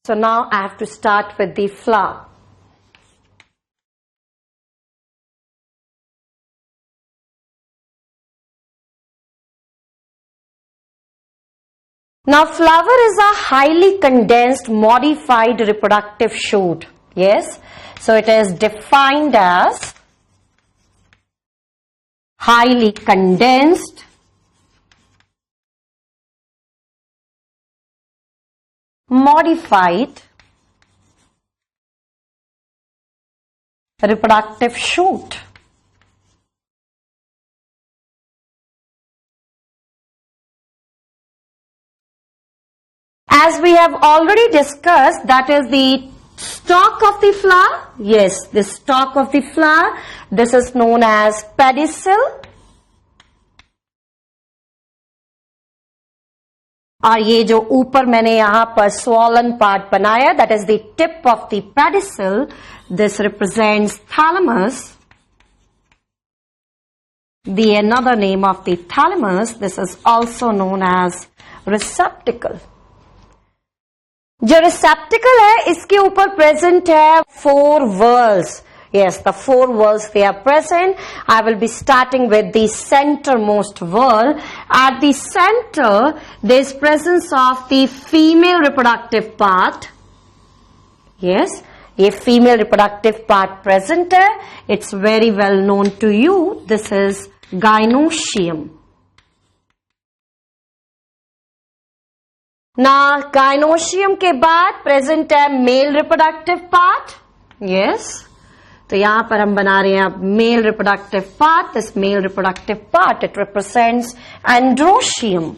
So now I have to start with the flower. Now flower is a highly condensed modified reproductive shoot. Yes, so it is defined as highly condensed modified reproductive shoot. As we have already discussed, that is the stalk of the flower. Yes, the stalk of the flower. This is known as pedicel. और ये जो ऊपर मैंने यहाँ पर swollen part बनाया, that is the tip of the pedicel. This represents thalamus. The another name of the thalamus, this is also known as receptacle. जो receptacle है, इसके ऊपर present है 4 whorls. Yes, the 4 whorls they are present. I will be starting with the centermost whorl. At the center, there is presence of the female reproductive part. Yes, a female reproductive part present है. It's very well known to you. This is gynoecium. Now, gynoecium के बाद present है male reproductive part. Yes. तो यहाँ पर हम बना रहे हैं male reproductive part. This male reproductive part, it represents androecium.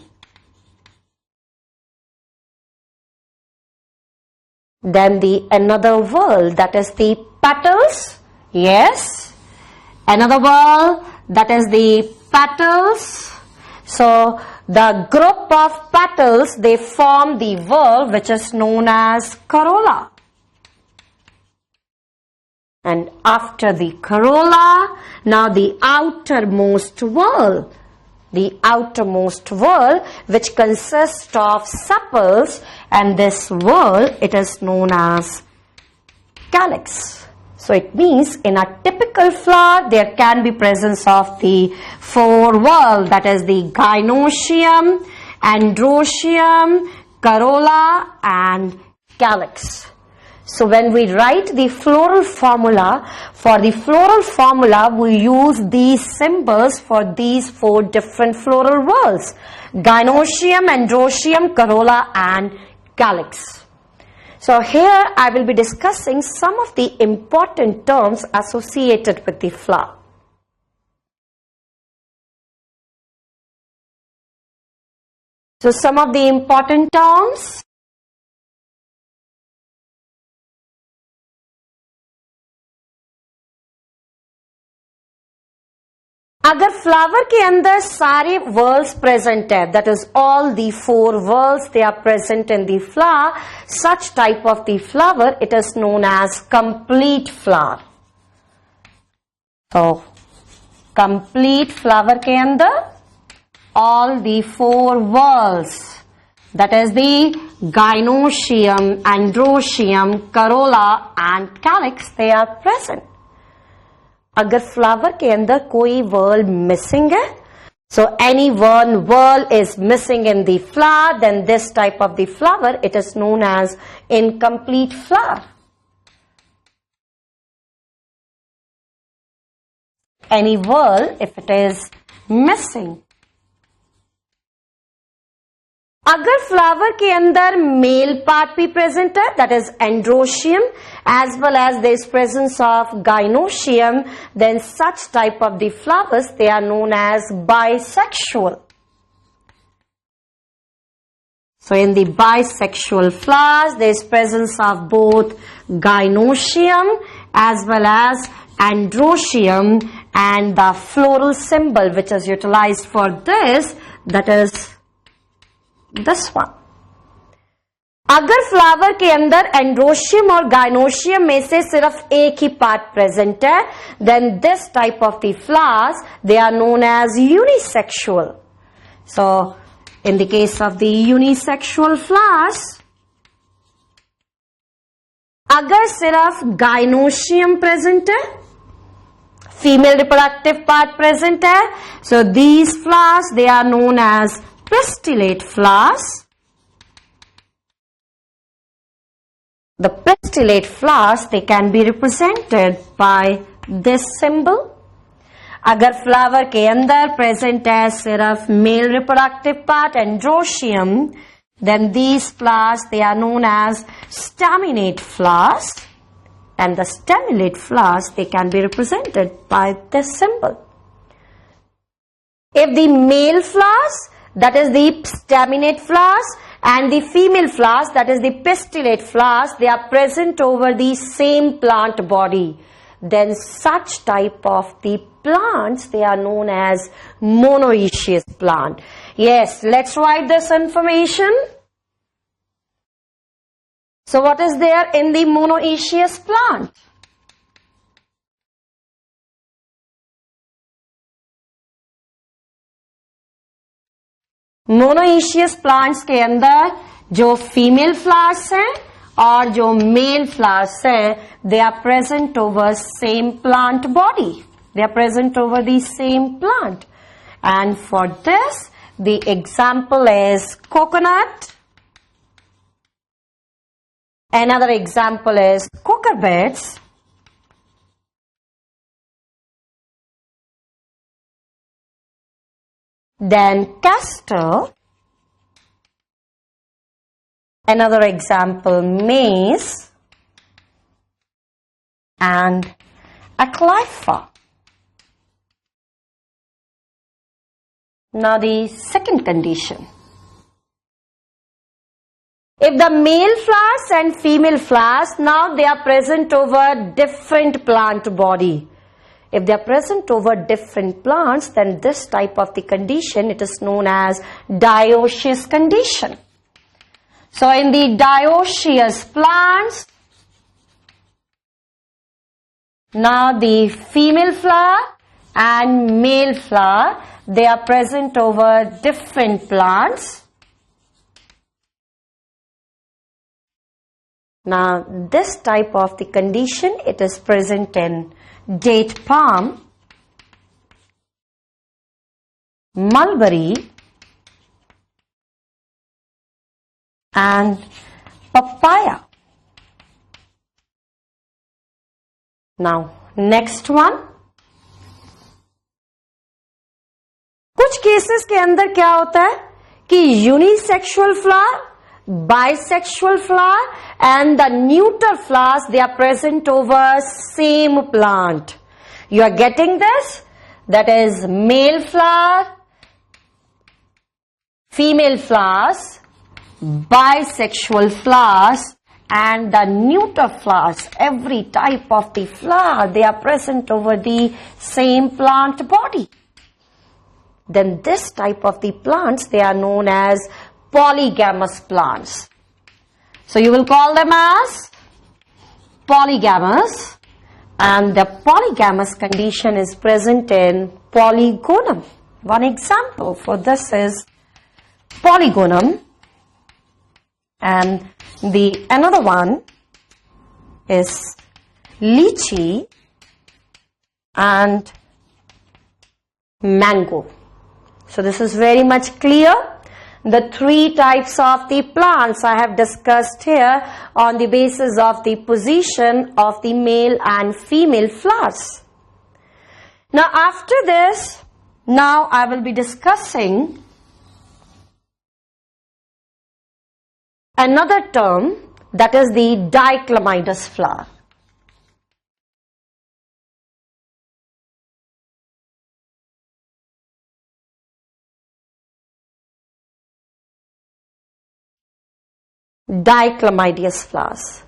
Then the another whorl, that is the petals. Yes. Another whorl, that is the petals. So the group of petals, they form the whorl which is known as corolla. And after the corolla, now the outermost whorl. The outermost whorl which consists of sepals, and this whorl, it is known as calyx. So it means in a typical flower, there can be presence of the 4 whorl, that is the gynoecium, androecium, corolla and calyx. So when we write the floral formula, for the floral formula, we use these symbols for these 4 different floral whorls: gynoecium, androecium, corolla and calyx. So here I will be discussing some of the important terms associated with the flower. So some of the important terms. अगर flower के अंदर सारे whorls present है, that is all the 4 whorls they are present in the flower, such type of the flower, it is known as complete flower. So complete flower के अंदर all the 4 whorls, that is the gynoecium, androecium, corolla and calyx, they are present. अगर flower के अंदर कोई whorl missing है, so any one whorl is missing in the flower, then this type of the flower, it is known as incomplete flower. Any whorl if it is missing. अगर flower के अंदर male part भी present है, that is androecium, as well as there is presence of gynoecium, then such type of the flowers, they are known as bisexual. So in the bisexual flowers, there is presence of both gynoecium as well as androecium, and the floral symbol which is utilized for this, that is this one. अगर flower के अंदर androecium और gynoecium में से सिर्फ एक ही part present है, then this type of the flowers they are known as unisexual. So in the case of the unisexual flowers, अगर सिर्फ गाइनोशियम प्रेजेंट है, फीमेल रिप्रोडक्टिव पार्ट प्रेजेंट है, so these flowers they are known as pistillate flowers. The pistillate flowers they can be represented by this symbol. अगर flower के अंदर present है सिर्फ male reproductive part androecium, then these flowers they are known as staminate flowers, and the staminate flowers they can be represented by this symbol. If the male flowers, that is the staminate flowers, and the female flowers, that is the pistillate flowers, they are present over the same plant body, then such type of the plants they are known as monoecious plant. Yes, let's write this information. So what is there in the monoecious plant? Monoecious plants के अंदर जो female flowers हैं और जो male flowers हैं, they are present over same plant body, they are present over the same plant. And for this the example is coconut. Another example is cucurbits. Then castor. Another example, maize. And acalypha. Now the second condition. If the male flowers and female flowers, now they are present over different plant body. If they are present over different plants, then this type of the condition, it is known as dioecious condition. So in the dioecious plants, now the female flower and male flower, they are present over different plants. Now this type of the condition, it is present in date palm, mulberry and papaya. Now next one. कुछ cases के अंदर क्या होता है कि unisexual flower, bisexual flower and the neuter flowers, they are present over same plant. You are getting this? That is male flower, female flowers, bisexual flowers and the neuter flowers. Every type of the flower, they are present over the same plant body. Then this type of the plants, they are known as polygamous plants. So you will call them as polygamous, and the polygamous condition is present in polygonum. One example for this is polygonum, and the another one is lychee and mango. So this is very much clear. The three types of the plants I have discussed here on the basis of the position of the male and female flowers. Now after this, now I will be discussing another term, that is the dichlamydous flower. Dichlamydous flowers.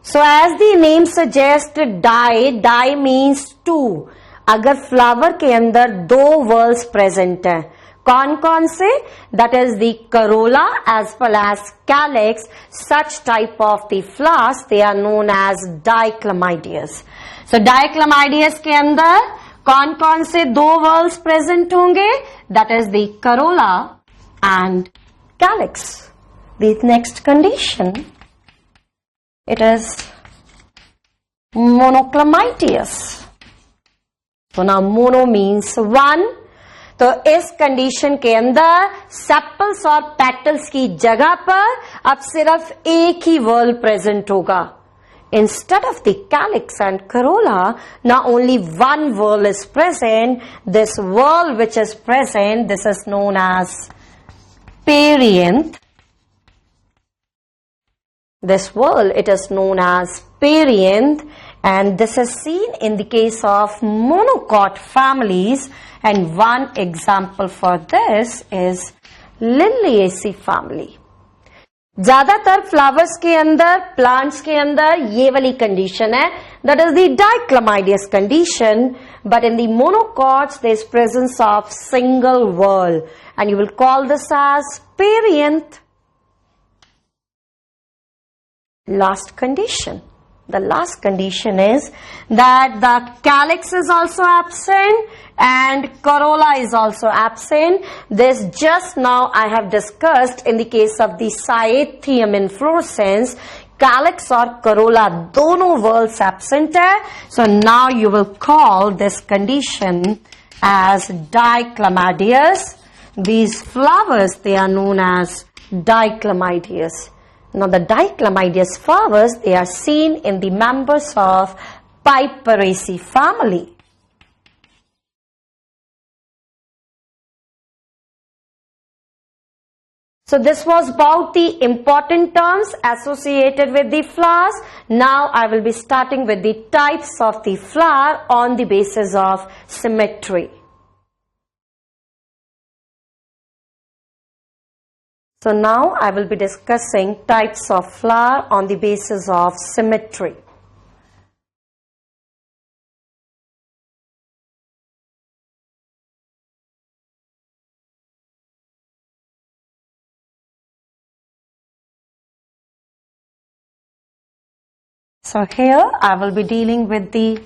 So as the name suggests, di means two. अगर flower के अंदर दो whorls present हैं, कौन कौन से? That is the corolla as well as calyx. Such type of the flowers, they are known as dichlamydous. So dichlamydous के अंदर कौन कौन से दो whorls present होंगे? That is the corolla and calyx. The next condition, it is monoclematis. So now mono means one. तो इस condition के अंदर सेपल्स और पेटल्स की जगह पर अब सिर्फ एक ही व्हर्ल प्रेजेंट होगा. Instead of the calyx and corolla, now only one whorl is present. This whorl which is present, this is known as perianth. This whorl, it is known as perianth, and this is seen in the case of monocot families, and one example for this is Liliaceae family. ज्यादातर flowers के अंदर, plants के अंदर ये वाली condition है, that is the dichlamydeous condition, but in the monocots there is presence of single whorl and you will call this as perianth. Last condition. The last condition is that the calyx is also absent and corolla is also absent. This just now I have discussed in the case of the Cyathenium inflorescence. Calyx or corolla दोनों whorls absent है. So now you will call this condition as diclamadeus. These flowers, they are known as diclamadeus. Now the diclamadeus flowers, they are seen in the members of Piperaceae family. So this was about the important terms associated with the flowers. Now I will be starting with the types of the flower on the basis of symmetry. So now I will be discussing types of flower on the basis of symmetry. So here I will be dealing with the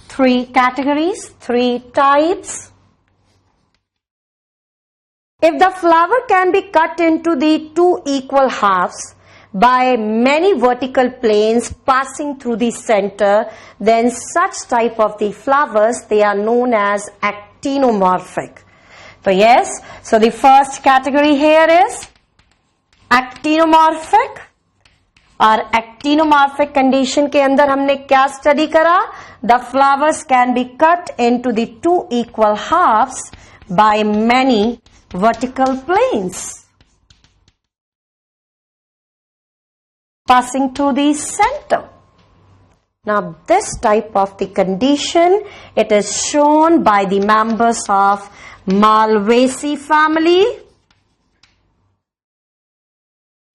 three categories, three types. If the flower can be cut into the two equal halves by many vertical planes passing through the center, then such type of the flowers, they are known as actinomorphic. So yes, so the first category here is actinomorphic. और actinomorphic condition के अंदर हमने क्या study करा? The flowers can be cut into the two equal halves by many vertical planes passing through the center. Now this type of the condition, it is shown by the members of Malvaceae family.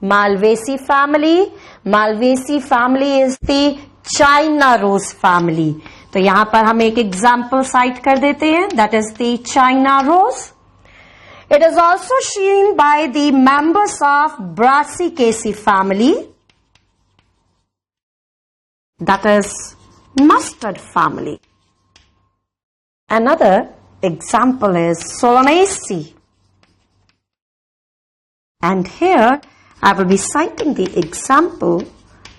Malvaceae family. Malvaceae family is the China rose family. तो यहां पर हम एक example site कर देते हैं, that is the China rose. It is also seen by the members of Brassicaceae family, that is mustard family. Another example is Solanaceae. And here I will be citing the example,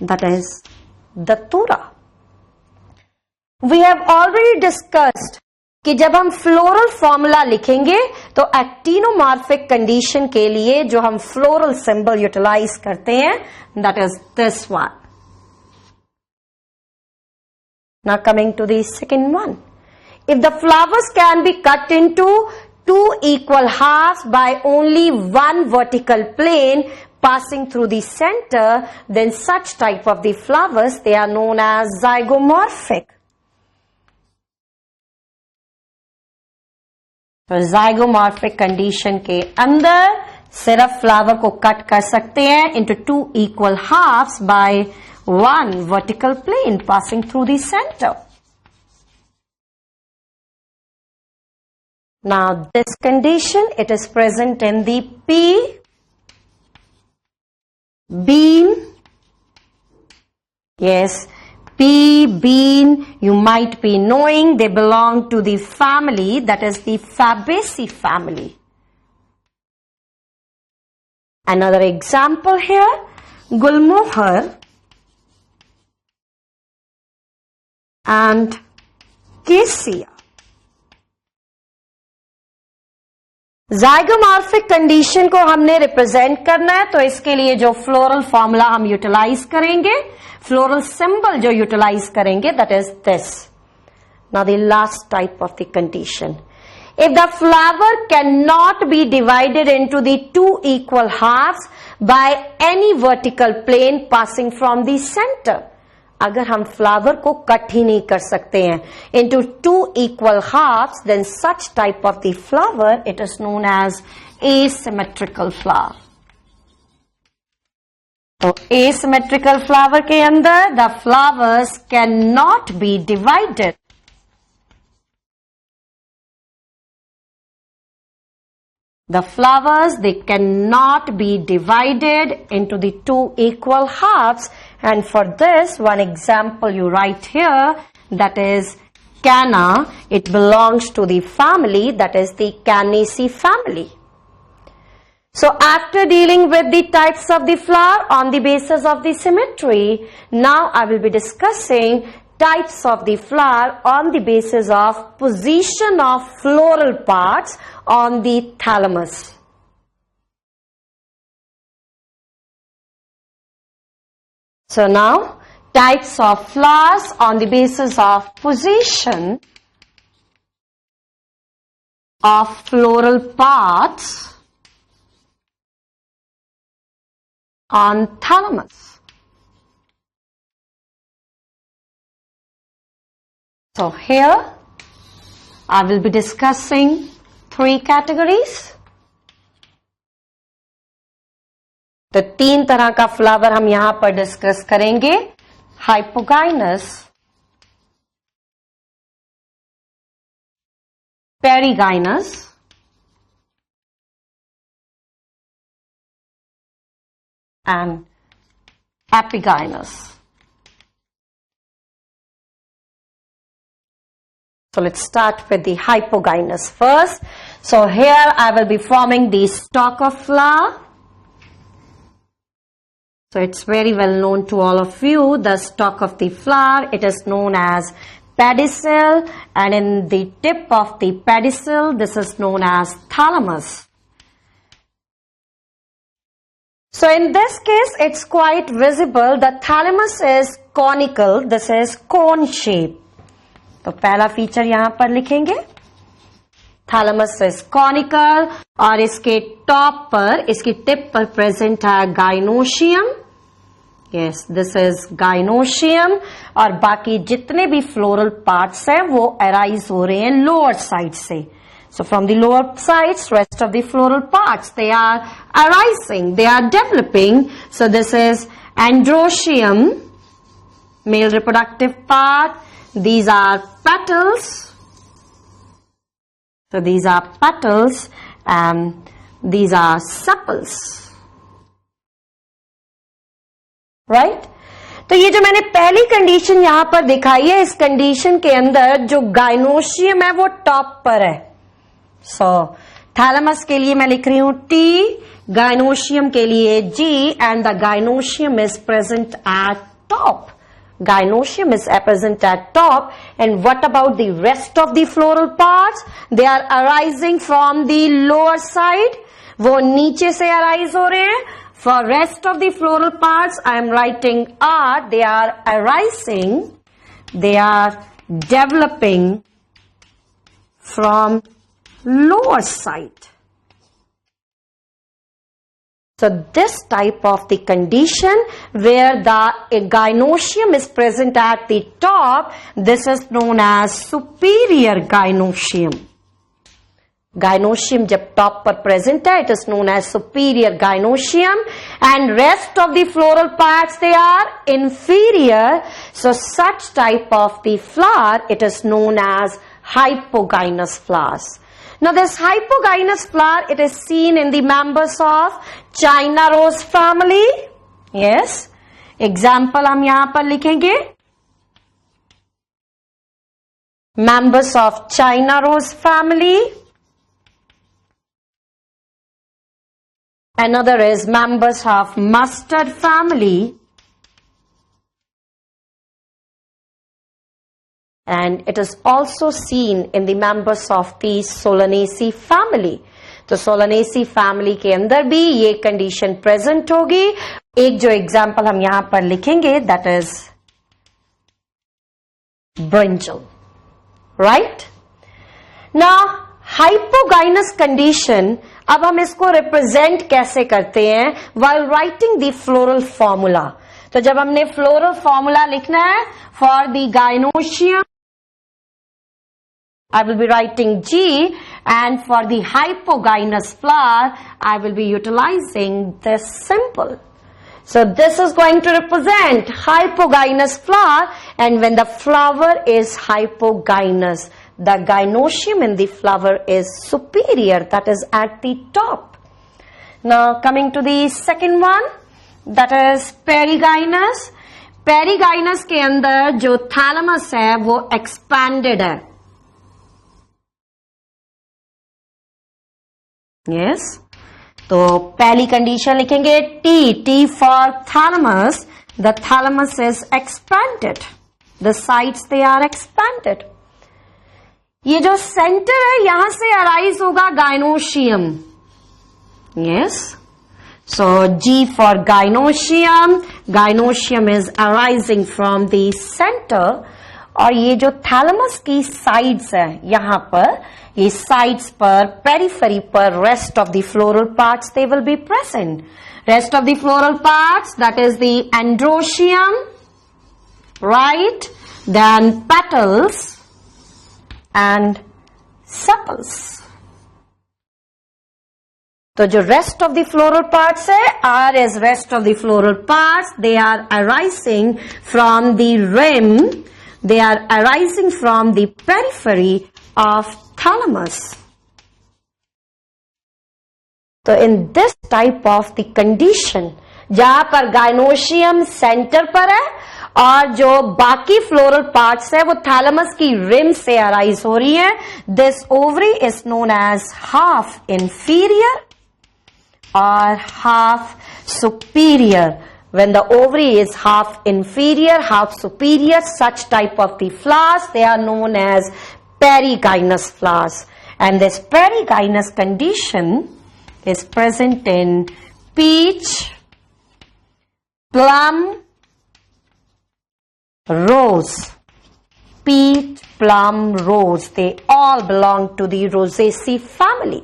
that is Datura. We have already discussed कि जब हम floral formula लिखेंगे तो actinomorphic condition के लिए जो हम floral symbol utilise करते हैं, that is this one. Now coming to the second one. If the flowers can be cut into two equal halves by only one vertical plane passing through the center, then such type of the flowers, they are known as zygomorphic. तो ज़ाइगोमॉर्फिक condition के अंदर सिर्फ flower को cut कर सकते हैं into two equal halves by one vertical plane passing through the centre. Now this condition, it is present in the pea, bean. Yes, pea, bean, you might be knowing they belong to the family, that is the Fabaceae family. Another example here, Gulmohar. and cassia. Zygomorphic condition को हमने represent करना है, तो इसके लिए जो floral formula हम utilize करेंगे, फ्लोरल सिंबल जो यूटिलाइज करेंगे, that is this. Now the last type of the condition. If the flower cannot be divided into the two equal halves by any vertical plane passing from the center, अगर हम flower को cut ही नहीं कर सकते हैं into two equal halves, then such type of the flower, it is known as asymmetrical flower. तो asymmetrical flower के अंदर the flowers cannot be divided. The flowers, they cannot be divided into the two equal halves, and for this one example you write here, that is canna. It belongs to the family, that is the Cannaceae family. So after dealing with the types of the flower on the basis of the symmetry, now I will be discussing types of the flower on the basis of position of floral parts on the thalamus. So now, types of flowers on the basis of position of floral parts on thalamus. So here I will be discussing three categories. तो तीन तरह का flower हम यहां पर discuss करेंगे. Hypogynous, perigynous and epigynous. So let's start with the hypogynous first. So here I will be forming the stalk of flower. So it's very well known to all of you, the stalk of the flower. It is known as pedicel, and in the tip of the pedicel, this is known as thalamus. So in this case, it's quite visible. The thalamus is conical. This is cone shape. तो पहला feature यहां पर लिखेंगे, thalamus is conical, और इसके top पर, इसकी tip पर प्रेजेंट है gynoecium. Yes, this is gynoecium. और बाकी जितने भी फ्लोरल पार्ट्स हैं वो अराइज हो रहे हैं लोअर साइड से. So from the lower sides, rest of the floral parts, they are arising, they are developing. So this is androecium, male reproductive part. These are petals. So these are petals and these are sepals. Right? तो ये जो मैंने पहली condition यहां पर दिखाई है, इस कंडीशन के अंदर जो गाइनोशियम है वो टॉप पर है. सो थैलेमस के लिए मैं लिख रही हूं T, गाइनोशियम के लिए G, and the gynoecium is present at top. Gynoecium is present at top. And what about the rest of the floral parts? They are arising from the lower side. वो नीचे से arise हो रहे हैं. For rest of the floral parts, I am writing R. They are arising. They are developing from lower side. So this type of the condition where the gynoecium is present at the top, this is known as superior gynoecium. Gynoecium जब top पर present है, it is known as superior gynoecium, and rest of the floral parts, they are inferior. So such type of the flower, it is known as hypogynous flowers. Now this hypogynous flower, it is seen in the members of China rose family. Yes. Example हम यहाँ पर लिखेंगे. Members of China rose family. Another is members of mustard family. and it is also seen in the members of the Solanaceae family. तो Solanaceae family के अंदर भी ये condition present होगी. एक जो एग्जाम्पल हम यहां पर लिखेंगे that is brinjal. Right now hypogynous condition, अब हम इसको रिप्रेजेंट कैसे करते हैं while writing the floral formula. तो जब हमने फ्लोरल फॉर्मूला लिखना है for the gynoecium, I will be writing G, and for the hypogynous flower, I will be utilizing this symbol. So this is going to represent hypogynous flower, and when the flower is hypogynous, the gynoecium in the flower is superior, that is at the top. Now coming to the second one, that is perigynous. Perigynous के अंदर जो thalamus है वो expanded है. Yes तो पहली condition लिखेंगे T for thalamus. The thalamus is expanded, the sides they are expanded. ये जो सेंटर है यहां से अराइज होगा gynoecium. Yes so G for gynoecium. Gynoecium is arising from the centre. और ये जो थैलेमस की साइड्स है यहां पर, ये साइड्स पर पेरिफेरी पर rest of the floral parts they will be present. Rest of the floral parts that is the androecium, right, then petals and sepals. तो जो rest of the floral parts है, are is rest of the floral parts, they are arising from the rim. They are arising from the periphery of thalamus. तो in this type of the condition, जहां पर gynoecium centre पर है और जो बाकी floral parts है वो थैलेमस की रिम से अराइज हो रही है, this ovary is known as half inferior और half superior. When the ovary is half inferior, half superior, such type of the flowers, they are known as perigynous flowers. And this perigynous condition is present in peach, plum, rose. Peach, plum, rose, they all belong to the Rosaceae family.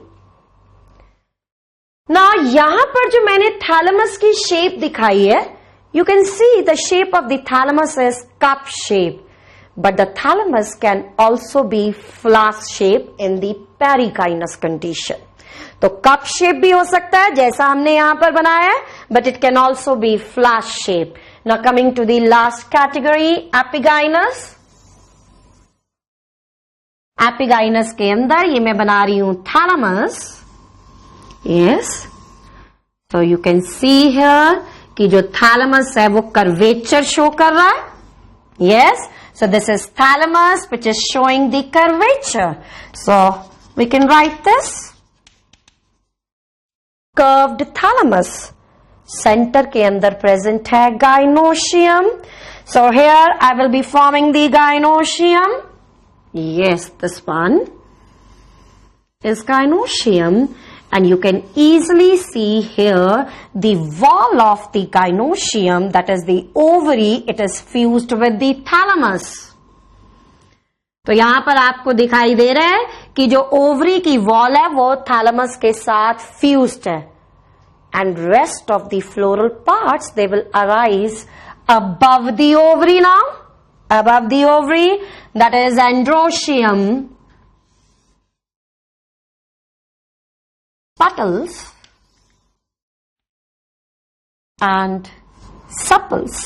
ना यहां पर जो मैंने thalamus की shape दिखाई है, you can see the shape of the thalamus is cup shape, but the thalamus can also be flask shape in the perigynous condition. तो cup shape भी हो सकता है जैसा हमने यहां पर बनाया है, but it can also be flask shape. Now coming to the last category, epigynous. Epigynous के अंदर ये मैं बना रही हूं thalamus. Yes, so you can see here कि जो thalamus है वो curvature show कर रहा है. Yes, so this is thalamus which is showing the curvature. So we can write this curved thalamus. Center के अंदर present है gynoecium. So here I will be forming the gynoecium. Yes, this one is gynoecium. And you can easily see here the wall of the gynoecium, that is the ovary, it is fused with the thalamus. तो यहां पर आपको दिखाई दे रहा है कि जो ovary की वॉल है वो थैलेमस के साथ फ्यूज्ड है. And rest of the floral parts, they will arise above the ovary now. Above the ovary, that is androecium, petals and sepals.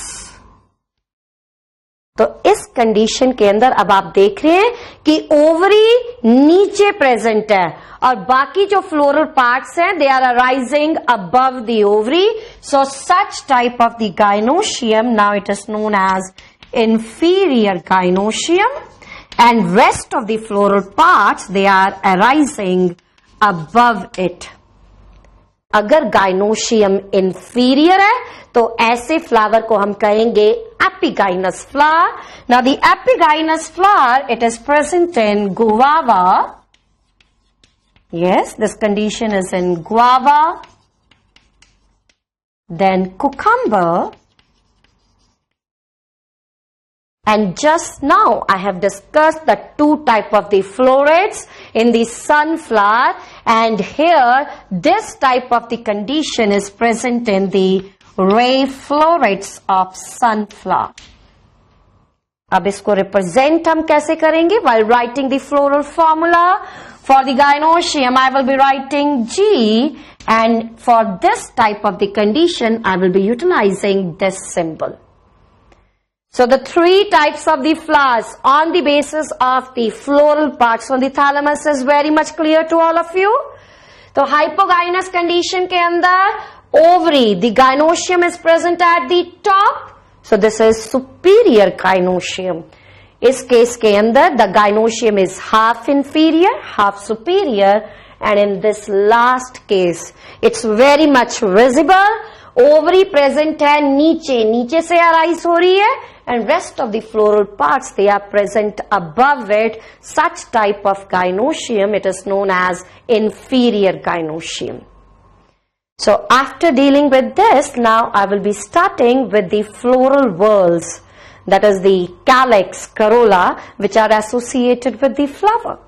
तो इस कंडीशन के अंदर अब आप देख रहे हैं कि ओवरी नीचे प्रेजेंट है और बाकी जो फ्लोरल पार्ट्स हैं they are arising above the ovary. So such type of the gynoecium, now it is known as inferior gynoecium, and rest of the floral parts they are arising above it. अगर gynoecium inferior है तो ऐसे flower को हम कहेंगे epigynous flower. Now the epigynous flower, it is present in guava. Yes, this condition is in guava, then cucumber, and just now I have discussed the two type of the florets in the sunflower, and here this type of the condition is present in the ray florets of sunflower. अब इसको represent हम कैसे करेंगे? While writing the floral formula for the gynoecium, I will be writing G, and for this type of the condition, I will be utilizing this symbol. So the three types of the flowers on the basis of the floral parts on the thalamus is very much clear to all of you. So hypogynous condition के अंदर ovary, the gynoecium is present at the top. So this is superior gynoecium. इस case के अंदर the gynoecium is half inferior, half superior, and in this last case, it's very much visible. Ovary present है नीचे से arise हो रही है, and rest of the floral parts, they are present above it. Such type of gynoecium, it is known as inferior gynoecium. So after dealing with this, now I will be starting with the floral whorls, that is the calyx, corolla, which are associated with the flower.